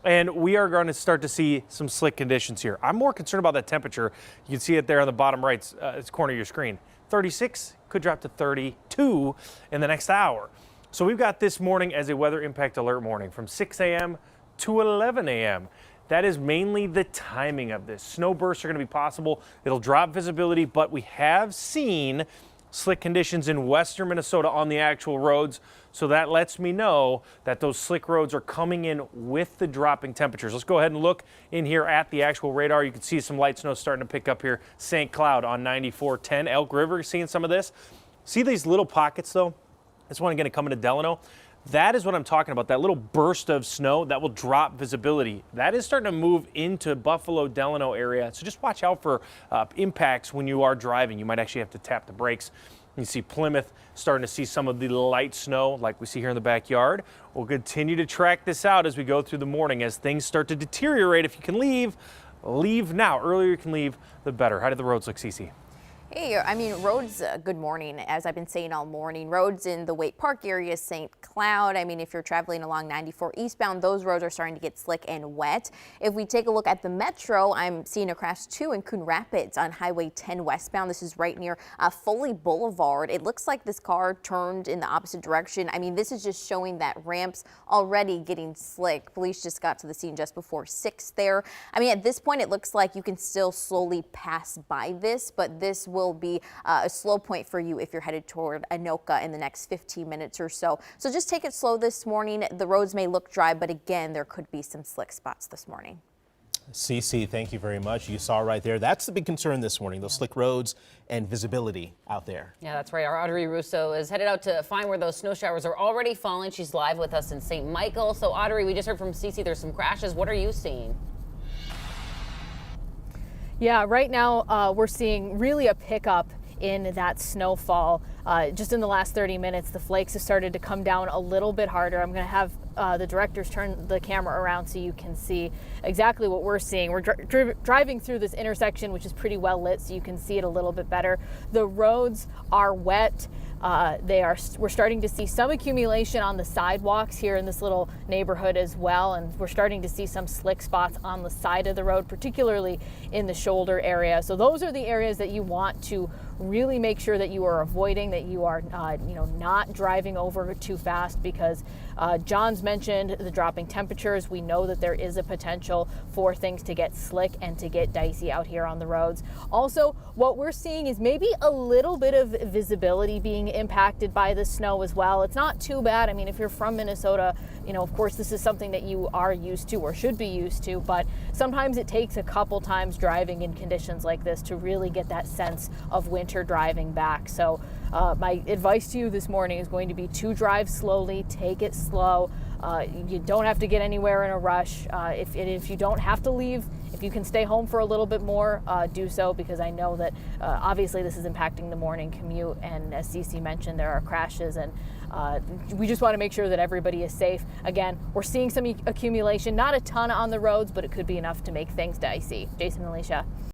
And we are going to start to see some slick conditions here. I'm more concerned about that temperature. You can see it there on the bottom right corner of your screen. 36 could drop to 32 in the next hour. So we've got this morning as a weather impact alert morning from 6 a.m. to 11 a.m. That is mainly the timing of this. Snow bursts are going to be possible. It'll drop visibility, but we have seen slick conditions in western Minnesota on the actual roads. So that lets me know that those slick roads are coming in with the dropping temperatures. Let's go ahead and look in here at the actual radar. You can see some light snow starting to pick up here. St. Cloud on 9410. Elk River, seeing some of this. See these little pockets though? This one going to come into Delano. That is what I'm talking about, that little burst of snow that will drop visibility. That is starting to move into Buffalo, Delano area. So just watch out for impacts when you are driving. You might actually have to tap the brakes. You see Plymouth starting to see some of the light snow like we see here in the backyard. We'll continue to track this out as we go through the morning as things start to deteriorate. If you can leave, leave now. Earlier you can leave, the better. How do the roads look, Cece? Hey, I mean, roads, good morning. As I've been saying all morning, roads in the Waite Park area, St. Cloud. I mean, if you're traveling along 94 eastbound, those roads are starting to get slick and wet. If we take a look at the metro, I'm seeing a crash too in Coon Rapids on Highway 10 westbound. This is right near Foley Boulevard. It looks like this car turned in the opposite direction. I mean, this is just showing that ramps already getting slick. Police just got to the scene just before 6 there. I mean, at this point, it looks like you can still slowly pass by this, but this will be a slow point for you if you're headed toward Anoka in the next 15 minutes or so. So just take it slow this morning. The roads may look dry, but again, there could be some slick spots this morning. Cece, thank you very much. You saw right there. That's the big concern this morning, those slick roads and visibility out there. Yeah, that's right. Our Audrey Russo is headed out to find where those snow showers are already falling. She's live with us in St. Michael. So Audrey, we just heard from Cece, there's some crashes. What are you seeing? Yeah, right now we're seeing really a pickup in that snowfall. Just in the last 30 minutes, the flakes have started to come down a little bit harder. I'm going to have the directors turn the camera around so you can see exactly what we're seeing. We're driving through this intersection, which is pretty well lit, so you can see it a little bit better. The roads are wet. We're starting to see some accumulation on the sidewalks here in this little neighborhood as well, and we're starting to see some slick spots on the side of the road, particularly in the shoulder area. So those are the areas that you want to really make sure that you are avoiding, that you are not driving over too fast, because John's mentioned the dropping temperatures. We know that there is a potential for things to get slick and to get dicey out here on the roads. Also, what we're seeing is maybe a little bit of visibility being impacted by the snow as well. It's not too bad. I mean, if you're from Minnesota, of course, this is something that you are used to or should be used to, but sometimes it takes a couple times driving in conditions like this to really get that sense of winter driving back. So my advice to you this morning is going to be to drive slowly, take it slow. You don't have to get anywhere in a rush. If you don't have to leave, if you can stay home for a little bit more, do so, because I know that obviously this is impacting the morning commute, and as Cece mentioned, there are crashes, and we just want to make sure that everybody is safe. Again, we're seeing some accumulation, not a ton on the roads, but it could be enough to make things dicey. Jason and Alicia.